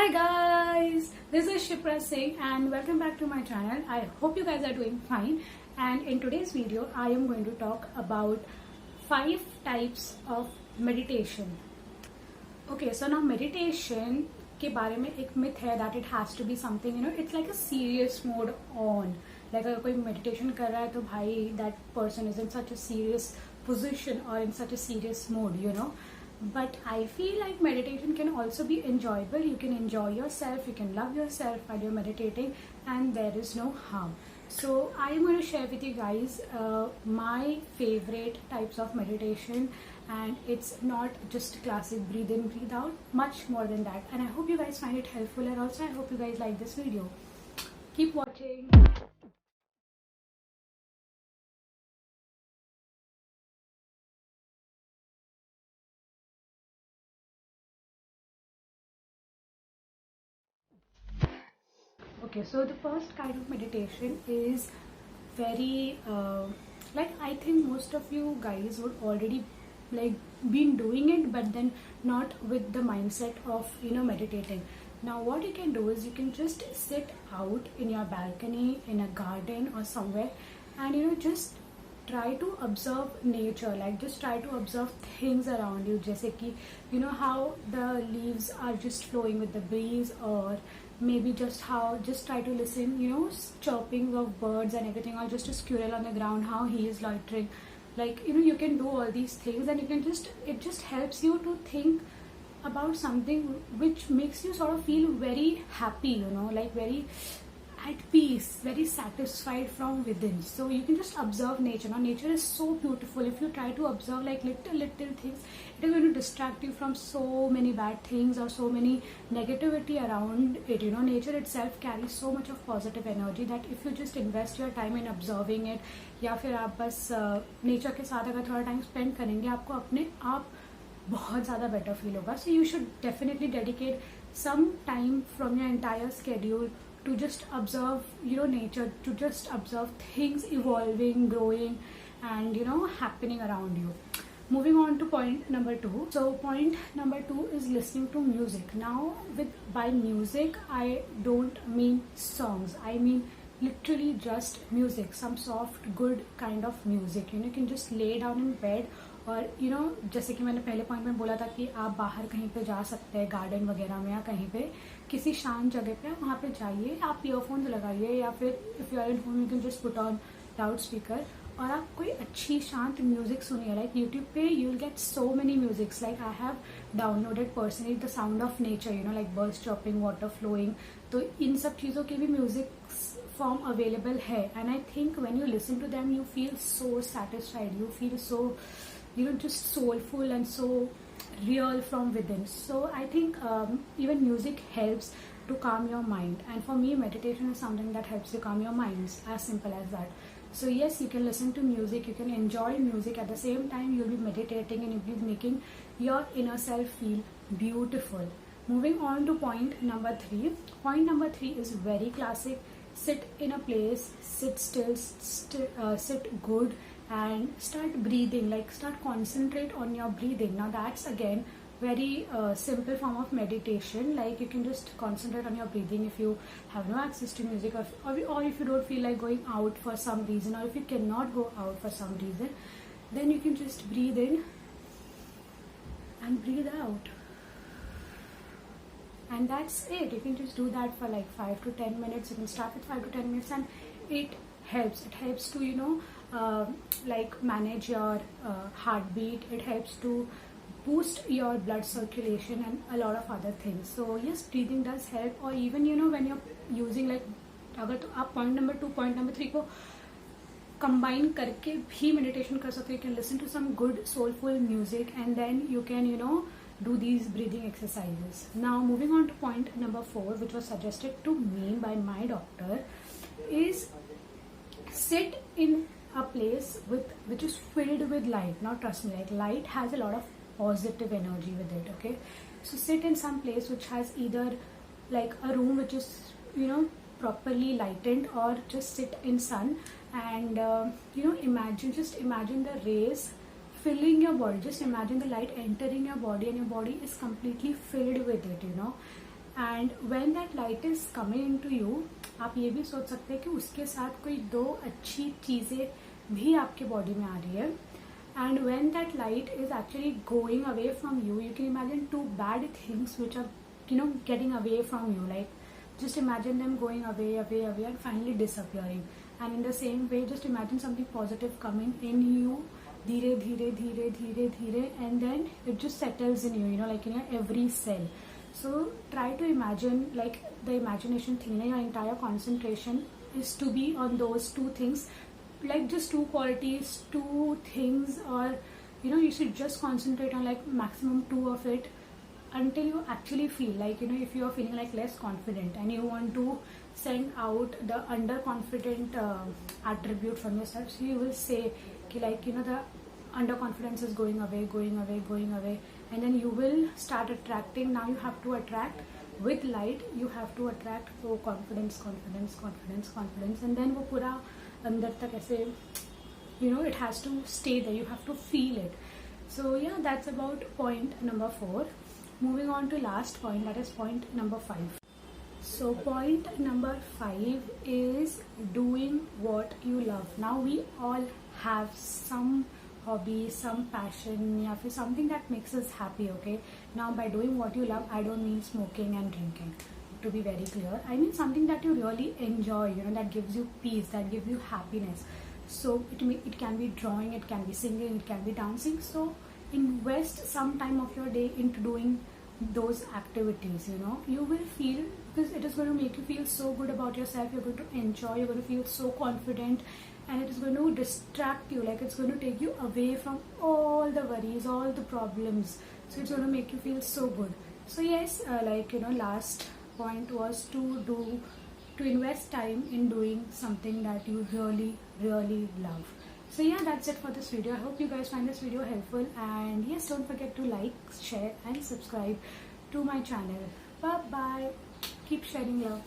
Hi guys, this is Shipra Singh and welcome back to my channel. I hope you guys are doing fine, and in today's video I am going to talk about 5 types of meditation. Okay, so now meditation के बारे में एक myth है that it has to be something, it's like a serious mode on. Like अगर कोई meditation कर रहा है तो भाई that person is in such a serious position or in such a serious mode. But I feel like meditation can also be enjoyable. You can enjoy yourself, you can love yourself while you're meditating, and there is no harm. So I am going to share with you guys my favorite types of meditation, and it's not just classic breathe in, breathe out, much more than that. And I hope you guys find it helpful, and also I hope you guys like this video. Keep watching. Okay, so the first kind of meditation is very like I think most of you guys would already like been doing it, but then not with the mindset of meditating. Now what you can do is you can just sit out in your balcony, in a garden or somewhere, and just try to observe nature. Like just try to observe things around you, जैसे कि how the leaves are just flowing with the breeze, or maybe just try to listen chirping of birds and everything, or just a squirrel on the ground, how he is loitering. Like you can do all these things, and it just helps you to think about something which makes you sort of feel very happy, like very at peace, very satisfied from within. So you can just observe nature. Now nature is so beautiful. If you try to observe like little things, it is going to distract you from so many bad things or so many negativity around it. Nature itself carries so much of positive energy that if you just invest your time in observing it, या फिर आप बस nature के साथ अगर थोड़ा time spend करेंगे, आपको अपने आप बहुत ज़्यादा बेटर फील होगा. So you should definitely dedicate some time from your entire schedule to just observe nature, to just observe things evolving, growing, and happening around you. Moving on to point number 2. So point number 2 is listening to music. Now by music I don't mean songs, I mean literally just music, some soft good kind of music. You can just lay down in bed, और जैसे कि मैंने पहले point में बोला था कि आप बाहर कहीं पे जा सकते हैं, गार्डन वगैरह में या कहीं पे किसी शांत जगह पे वहाँ पे जाइए, आप ईयरफोन्स लगाइए, या फिर if you are in home you can just put on loud speaker, और आप कोई अच्छी शांत म्यूजिक सुनिए. लाइक यूट्यूब पे you will get so many musics. Like I have downloaded personally the sound of nature, like birds chopping, water flowing. तो इन सब चीज़ों के भी म्यूजिक फॉर्म अवेलेबल है, and I think when you listen to them you feel so satisfied, you feel so just soulful and so real from within. So I think even music helps to calm your mind, and for me meditation is something that helps you calm your minds, as simple as that. So yes, you can listen to music, you can enjoy music, at the same time you'll be meditating and you'll be making your inner self feel beautiful. Moving on to point number 3. Point number 3 is very classic. Sit in a place, sit still, sit good, and start breathing. Like start concentrate on your breathing. Now that's again very simple form of meditation. Like you can just concentrate on your breathing if you have no access to music, or if you don't feel like going out for some reason, or if you cannot go out for some reason, then you can just breathe in and breathe out, and that's it. You can just do that for like 5 to 10 minutes. You can start with 5 to 10 minutes, and it helps to like manage your heartbeat. It helps to boost your blood circulation and a lot of other things. So yes, breathing does help. Or even when you're using like अगर तो आप point number 2 point number 3 को combine करके भी meditation कर सकते हो. You can listen to some good soulful music, and then you can do these breathing exercises. Now moving on to point number 4, which was suggested to me by my doctor, is sit in a place which is filled with light. Now trust me, like light has a lot of positive energy with it. Okay, so sit in some place which has either like a room which is properly lightened, or just sit in sun, and imagine the rays filling your body. Just imagine the light entering your body, and your body is completely filled with it. And when that light is coming into you, आप ये भी सोच सकते हैं कि उसके साथ कोई 2 अच्छी चीजें भी आपके बॉडी में आ रही है. And when that light is actually going away from you, you can imagine 2 bad things which are getting away from you. Like just imagine them going away and finally disappearing. And in the same way, just imagine something positive coming in you, dheere dheere, and then it just settles in you, like in your every cell. So try to imagine, like the imagination thing, your entire concentration is to be on those 2 things, like just 2 qualities, 2 things, or you should just concentrate on like maximum 2 of it until you actually feel like, if you are feeling like less confident and you want to send out the underconfident attribute from yourself, so you will say like, the underconfidence is going away, and then you will start attracting. Now you have to attract with light, you have to attract confidence, and then wo pura andar tak aise, it has to stay there, you have to feel it. So yeah, that's about point number 4. Moving on to last point, that is point number 5. So point number 5 is doing what you love. Now we all have some hobby, some passion, or something that makes us happy, okay? Now by doing what you love, I don't mean smoking and drinking, to be very clear. I mean something that you really enjoy, that gives you peace, that gives you happiness. So it can be drawing, it can be singing, it can be dancing. So invest some time of your day into doing those activities. You will feel, because it is going to make you feel so good about yourself, you're going to enjoy, you're going to feel so confident, and it is going to distract you, like it's going to take you away from all the worries, all the problems. So it's going to make you feel so good. So yes, last point was to invest time in doing something that you really love. So yeah, that's it for this video. I hope you guys find this video helpful, and yes, don't forget to like, share and subscribe to my channel. Bye bye. Keep sharing love.